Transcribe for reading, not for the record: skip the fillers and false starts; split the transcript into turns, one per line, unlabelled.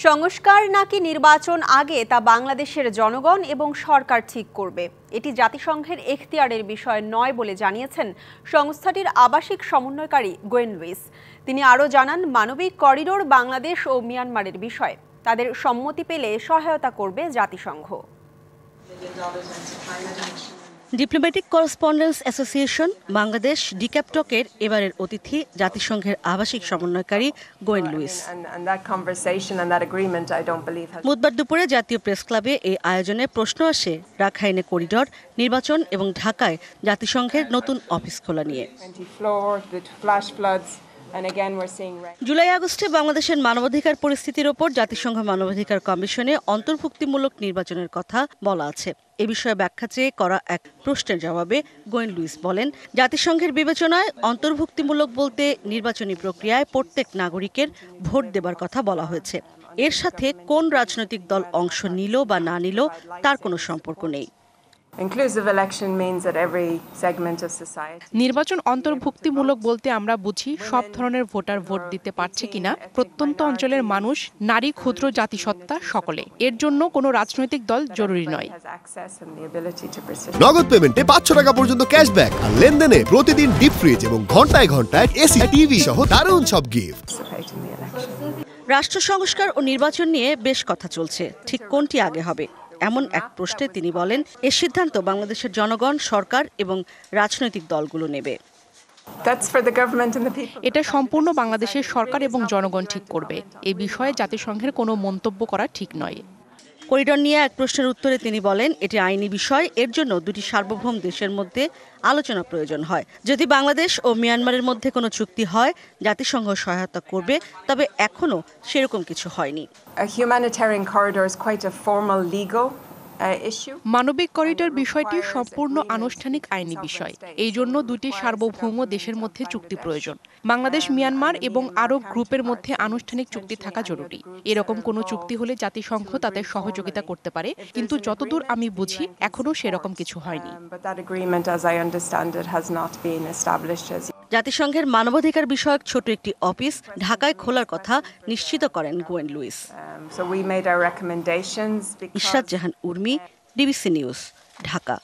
সংস্কার নাকি নির্বাচন আগে তা বাংলাদেশের জনগণ এবং সরকার ঠিক করবে। এটি জাতিসংঘের এখতিয়ারের বিষয় নয় বলে জানিয়েছেন সংস্থাটির আবাসিক সমন্বয়কারী গোয়েন লুইস। তিনি আরও জানান, মানবিক করিডোর বাংলাদেশ ও মিয়ানমারের বিষয় তাদের সম্মতি পেলে সহায়তা করবে জাতিসংঘ।
ডিপ্লোম্যাটিক করেসপন্ডেন্স অ্যাসোসিয়েশন বাংলাদেশ ডিক্যাপটকের এবারের অতিথি জাতিসংঘের আবাসিক সমন্বয়কারী গোয়েন লুইস। বুধবার দুপুরে জাতীয় প্রেস ক্লাবে এই আয়োজনে প্রশ্ন আসে রাখাইনে করিডোর, নির্বাচন এবং ঢাকায় জাতিসংঘের নতুন অফিস খোলা নিয়ে। জুলাই আগস্টে বাংলাদেশের মানবাধিকার পরিস্থিতির ওপর জাতিসংঘ মানবাধিকার কমিশনে অন্তর্ভুক্তিমূলক নির্বাচনের কথা বলা আছে। এ বিষয়ে ব্যাখ্যা চেয়ে করা এক প্রশ্নের জবাবে গোয়েন লুইস বলেন, জাতিসংঘের বিবেচনায় অন্তর্ভুক্তিমূলক বলতে নির্বাচনী প্রক্রিয়ায় প্রত্যেক নাগরিকের ভোট দেবার কথা বলা হয়েছে। এর সাথে কোন রাজনৈতিক দল অংশ নিল বা না নিল তার কোনো সম্পর্ক নেই।
নির্বাচন অন্তর্ভুক্তিমূলক বলতে আমরা বুঝি সব ধরনের ভোটার ভোট দিতে পারছে কিনা, প্রত্যন্ত অঞ্চলের মানুষ, নারী, ক্ষুদ্র জাতিসত্তা সকলে। এর জন্য কোনো রাজনৈতিক দল জরুরি নয়।
নগদ পেমেন্টে 500 টাকা পর্যন্ত ক্যাশব্যাক আর লেনদেনে প্রতিদিন ডিপ ফ্রিজ এবং ঘন্টায় ঘন্টায় এসি টিভি সহ দারুণ সব গিফট।
রাষ্ট্র সংস্কার ও নির্বাচন নিয়ে বেশ কথা চলছে, ঠিক কোনটি আগে হবে এমন এক প্রশ্নে তিনি বলেন, এর সিদ্ধান্ত বাংলাদেশের জনগণ, সরকার এবং রাজনৈতিক দলগুলো নেবে।
এটা সম্পূর্ণ বাংলাদেশের সরকার এবং জনগণ ঠিক করবে। এই বিষয়ে জাতিসংঘের কোনো মন্তব্য করা ঠিক নয়।
করিডোর নিয়ে এক প্রশ্নের উত্তরে তিনি বলেন, এটি আইনি বিষয়, এর জন্য দুটি সার্বভৌম দেশের মধ্যে আলোচনা প্রয়োজন হয়। যদি বাংলাদেশ ও মিয়ানমারের মধ্যে কোনো চুক্তি হয়, জাতিসংঘ সহায়তা করবে, তবে এখনো সেরকম কিছু হয়নি।
মানবিক করিডোর বিষয়টি সম্পূর্ণ আনুষ্ঠানিক আইনি বিষয়। এই জন্য দুটি সার্বভৌম দেশের মধ্যে চুক্তি প্রয়োজন। বাংলাদেশ, মিয়ানমার এবং আরব গ্রুপের মধ্যে আনুষ্ঠানিক চুক্তি থাকা জরুরি। এরকম কোনো চুক্তি হলে জাতিসংঘ তাদের সহযোগিতা করতে পারে, কিন্তু যতদূর আমি বুঝি এখনো সেরকম কিছু হয়নি।
জাতিসংঘের মানবাধিকার বিষয়ক ছোট একটি অফিস ঢাকায় খোলার কথা নিশ্চিত করেন গোয়েন লুইস। ইশরাত জাহান উর্মি, ডিবিসি নিউজ, ঢাকা।